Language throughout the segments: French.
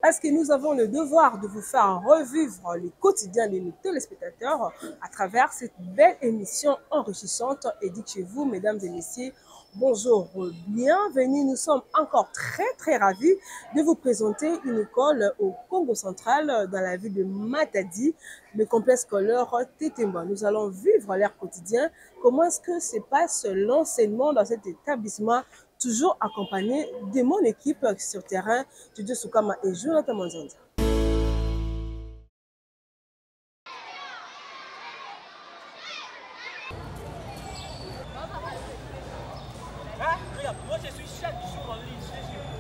parce que nous avons le devoir de vous faire revivre les quotidiens de nos téléspectateurs à travers cette belle émission enrichissante. Et dites chez vous, mesdames et messieurs, bonjour, bienvenue. Nous sommes encore très ravis de vous présenter une école au Congo central dans la ville de Matadi, le complexe scolaire Tétémba. Nous allons vivre leur quotidien. Comment est-ce que se passe l'enseignement dans cet établissement, toujours accompagné de mon équipe sur terrain, Didier Soukama et Jonathan Manzanza. Regarde, moi je suis chaque jour en ligne, je te jure.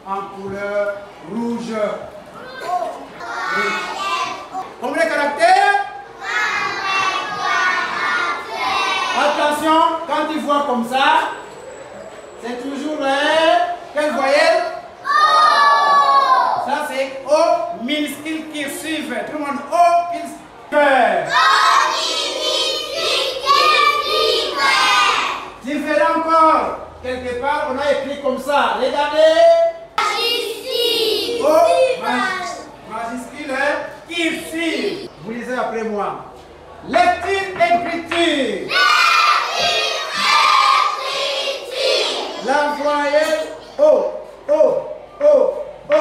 en couleur rouge. Oui. Combien de caractères? Attention, quand tu vois comme ça, c'est toujours quelle voyelle? O. Ça c'est O minuscule cursive. Tout le monde O cursive. Différent encore. Quelque part, on a écrit comme ça. Regardez. O majuscule cursive. Vous lisez après moi. Lecture, écriture. La voyelle O, O, O, O.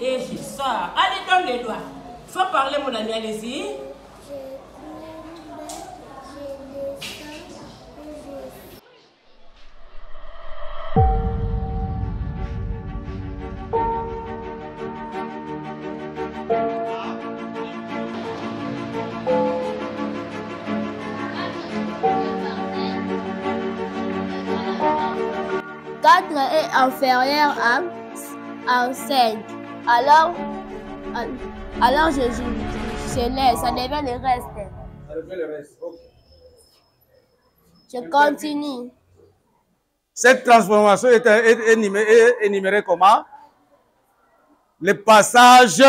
Et je sors. Allez, donne les doigts. Faut parler, mon ami, allez-y. Quatre est inférieur à 5. Alors je laisse, ça devient le reste. Ça devient le reste. Ok. Je continue. Cette transformation est énumérée comment? Le passage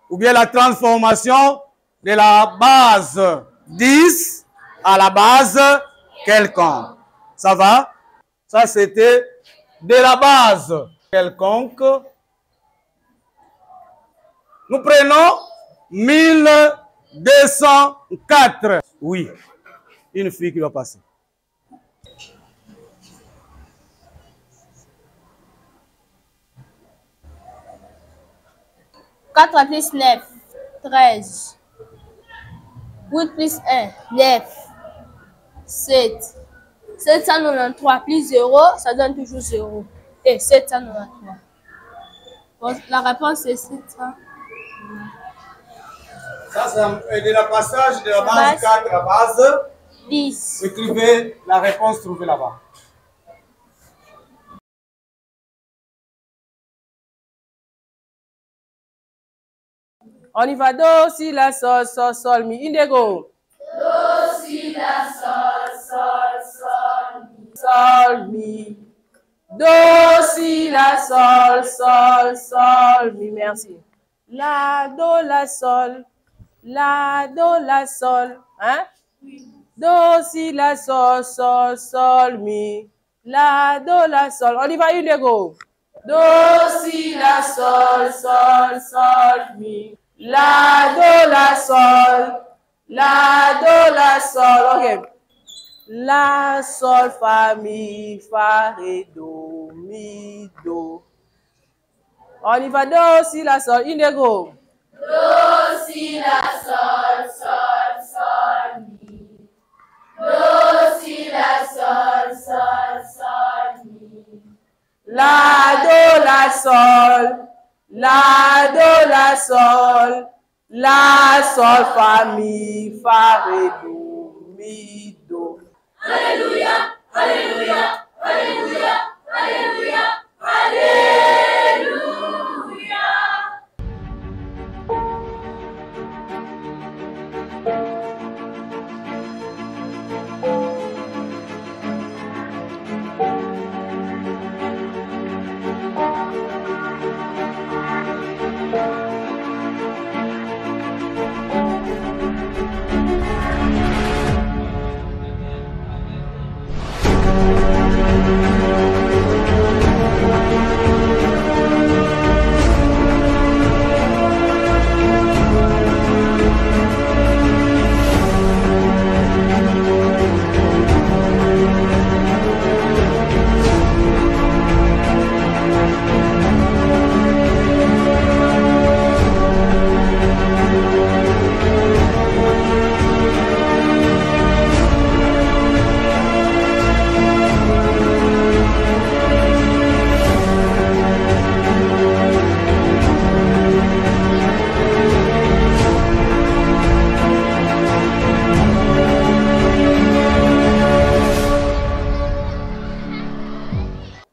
ou bien la transformation de la base 10 à la base quelconque. Ça va? Ça, c'était de la base quelconque. Nous prenons 1204. Oui, une fille qui va passer. Quatre plus 9, 13. 8 plus 1, 9. 7. 793 plus 0, ça donne toujours 0. Et 793. Bon, la réponse est 700. Ça, c'est de la passage de la base 4 à la base 10. Écrivez la réponse trouvée là-bas. On y va. Do, si, la, sol, mi. Indego. Do, si, la, sol, sol, mi. Do, si, la, sol, sol, sol, mi. Merci. La, do, la, sol. La, do, la, sol. Hein? Do, si, la, sol, sol, sol, mi. La, do, la, sol. On y va une go. Do, si, la, sol, sol, sol, mi. La, do, la, sol. La, do, la, sol. Ok. La, sol, fa, mi, fa, ré, do, mi, do. On y va. Do, si, la, sol. Une go. Do, si, la, sol, sol, sol, mi. Do, si, la, sol, sol, sol, mi. La, do, la, sol. La, do, la, sol. La, sol, fa, mi, fa, ré, do, mi, do. Alléluia, alléluia, alléluia, alléluia, alléluia.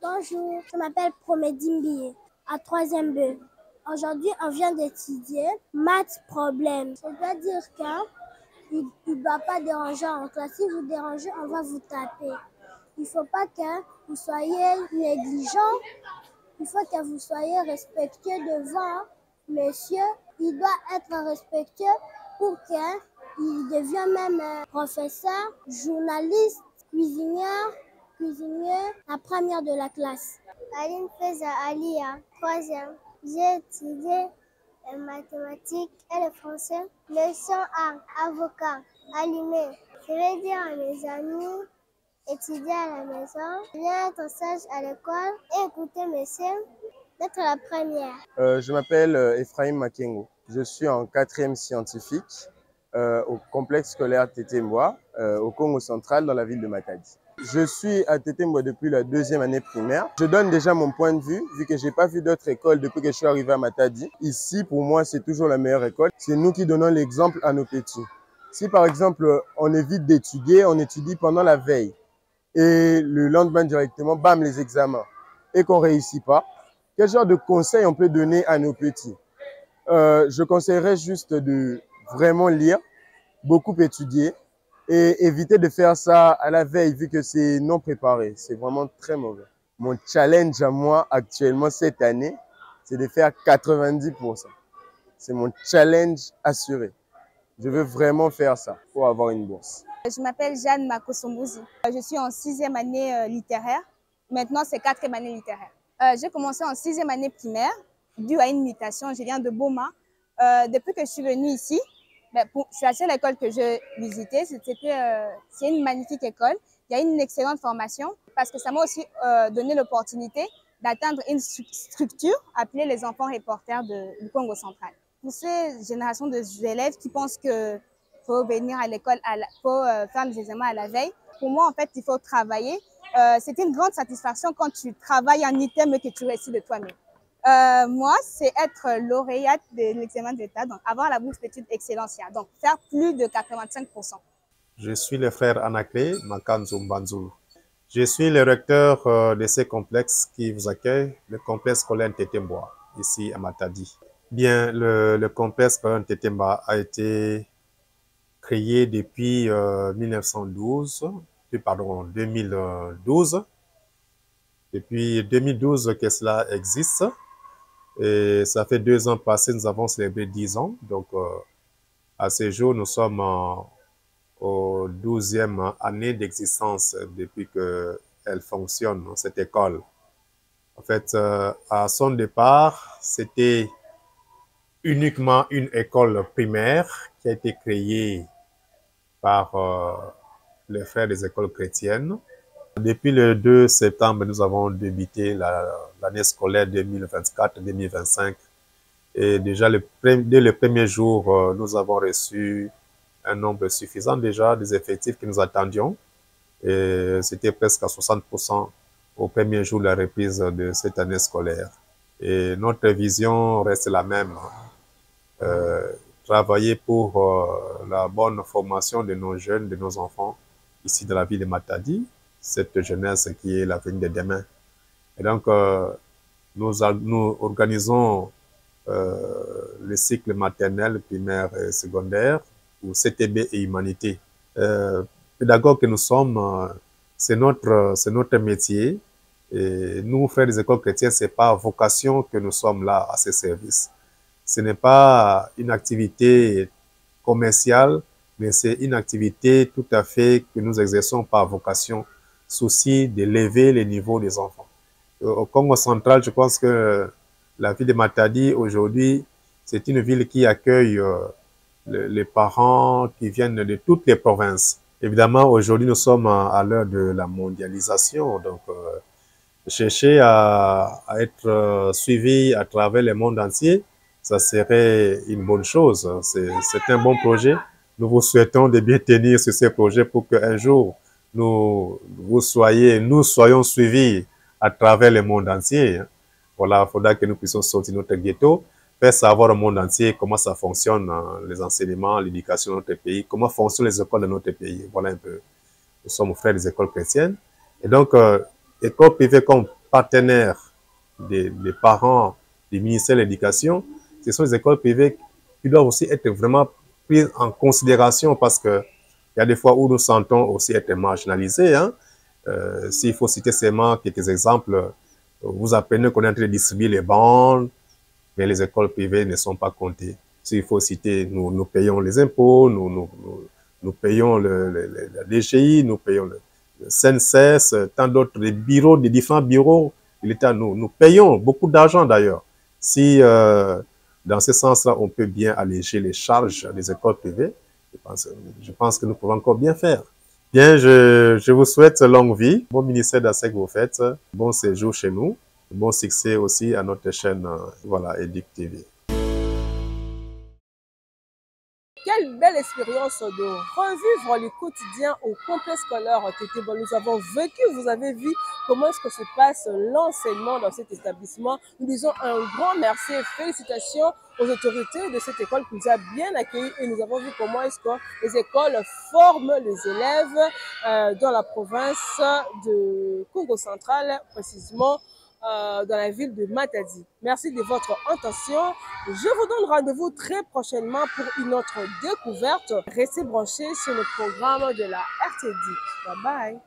Bonjour, je m'appelle Promedi Mbié, à 3e B. Aujourd'hui, on vient d'étudier maths problème. Je dois dire qu'il ne doit pas déranger en classe. Si vous dérangez, on va vous taper. Il ne faut pas que vous soyez négligent. Il faut que vous soyez respectueux devant monsieur. Il doit être respectueux pour qu'il devienne même professeur, journaliste, cuisinier, la première de la classe. Aline Feza Alia, 3e. J'ai étudié les mathématiques et le français. Leçon 1, avocat, allumé. Je vais dire à mes amis, étudier à la maison, bien être sage à l'école et écouter mes sœurs, d'être la première. Je m'appelle Ephraim Makengo. Je suis en 4e scientifique au complexe scolaire Tétémboa, au Congo central, dans la ville de Matadi. Je suis à Tétémboa depuis la 2e année primaire. Je donne déjà mon point de vue, vu que je n'ai pas vu d'autres écoles depuis que je suis arrivé à Matadi. Ici, pour moi, c'est toujours la meilleure école. C'est nous qui donnons l'exemple à nos petits. Si par exemple, on évite d'étudier, on étudie pendant la veille et le lendemain directement, bam, les examens, et qu'on ne réussit pas, quel genre de conseils on peut donner à nos petits? Je conseillerais juste de vraiment lire, beaucoup étudier et éviter de faire ça à la veille vu que c'est non préparé. C'est vraiment très mauvais. Mon challenge à moi actuellement cette année, c'est de faire 90%. C'est mon challenge assuré. Je veux vraiment faire ça pour avoir une bourse. Je m'appelle Jeanne Makosombuzi. Je suis en 6e année littéraire. Maintenant, c'est 4e année littéraire. J'ai commencé en 6e année primaire, dû à une mutation. Je viens de Boma. Depuis que je suis venue ici, c'est la seule école que j'ai visitée. C'est une magnifique école. Il y a une excellente formation parce que ça m'a aussi donné l'opportunité d'atteindre une structure appelée les enfants reporters du Congo central. Pour ces générations d'élèves qui pensent qu'il faut venir à l'école, faut faire les examens à la veille, pour moi, en fait, il faut travailler. C'est une grande satisfaction quand tu travailles un item et que tu réussis de toi-même. Moi, c'est être lauréate de l'examen d'État, donc avoir la bourse d'études Excellencia, donc faire plus de 85%. Je suis le frère Anaclé Makanzo Mbanzou. Je suis le recteur de ce complexe qui vous accueille, le complexe scolaire Tétémboa, ici à Matadi. Bien, le complexe scolaire Tétémboa a été créé depuis 1912 depuis 2012. Depuis 2012 que cela existe. Et ça fait 2 ans passés, nous avons célébré 10 ans. Donc, à ce jour, nous sommes au 12e année d'existence depuis qu'elle fonctionne, cette école. En fait, à son départ, c'était uniquement une école primaire qui a été créée par les frères des écoles chrétiennes. Depuis le 2 septembre, nous avons débuté l'année scolaire 2024-2025. Et déjà, dès le premier jour, nous avons reçu un nombre suffisant déjà des effectifs que nous attendions. Et c'était presque à 60% au premier jour de la reprise de cette année scolaire. Et notre vision reste la même. Travailler pour la bonne formation de nos jeunes, de nos enfants, ici dans la ville de Matadi, cette jeunesse qui est l'avenir de demain. Et donc, nous organisons le cycle maternel, primaire et secondaire, ou CTB et humanité. Pédagogue que nous sommes, c'est notre métier. Et nous, frères des écoles chrétiennes, c'est pas vocation que nous sommes là à ce service. Ce n'est pas une activité commerciale, mais c'est une activité tout à fait que nous exerçons par vocation, souci d'élever les niveaux des enfants. Au Congo central, je pense que la ville de Matadi, aujourd'hui, c'est une ville qui accueille les parents qui viennent de toutes les provinces. Évidemment, aujourd'hui, nous sommes à l'heure de la mondialisation, donc chercher à être suivi à travers le monde entier, ça serait une bonne chose. C'est un bon projet. Nous vous souhaitons de bien tenir sur ces projets pour qu'un jour, nous soyons suivis à travers le monde entier. Voilà, il faudra que nous puissions sortir notre ghetto, faire savoir au monde entier comment ça fonctionne, les enseignements, l'éducation de notre pays, comment fonctionnent les écoles de notre pays. Voilà un peu. Nous sommes frères des écoles chrétiennes. Et donc, écoles privées comme partenaires des parents du ministère de l'Éducation, ce sont les écoles privées qui doivent aussi être vraiment prises en considération parce que il y a des fois où nous sentons aussi être marginalisés. S'il faut citer seulement quelques exemples, vous apprenez qu'on est en train de distribuer les bandes, mais les écoles privées ne sont pas comptées. S'il faut citer, nous payons les impôts, nous payons la DGI, nous payons le CNCS, tant d'autres, les différents bureaux de l'État, nous payons beaucoup d'argent d'ailleurs. Si dans ce sens-là, on peut bien alléger les charges des écoles privées, je pense que nous pouvons encore bien faire. Bien, je vous souhaite longue vie, bon ministère dans ce que vous faites, bon séjour chez nous, bon succès aussi à notre chaîne, voilà, Éduc TV. Quelle belle expérience de revivre le quotidien au complexe scolaire Tété. Nous avons vécu, vous avez vu comment est-ce que se passe l'enseignement dans cet établissement. Nous disons un grand merci et félicitations aux autorités de cette école qui nous a bien accueillis et nous avons vu comment est-ce que les écoles forment les élèves dans la province de Congo central, précisément dans la ville de Matadi. Merci de votre attention. Je vous donne rendez-vous très prochainement pour une autre découverte. Restez branchés sur le programme de la RTD. Bye bye.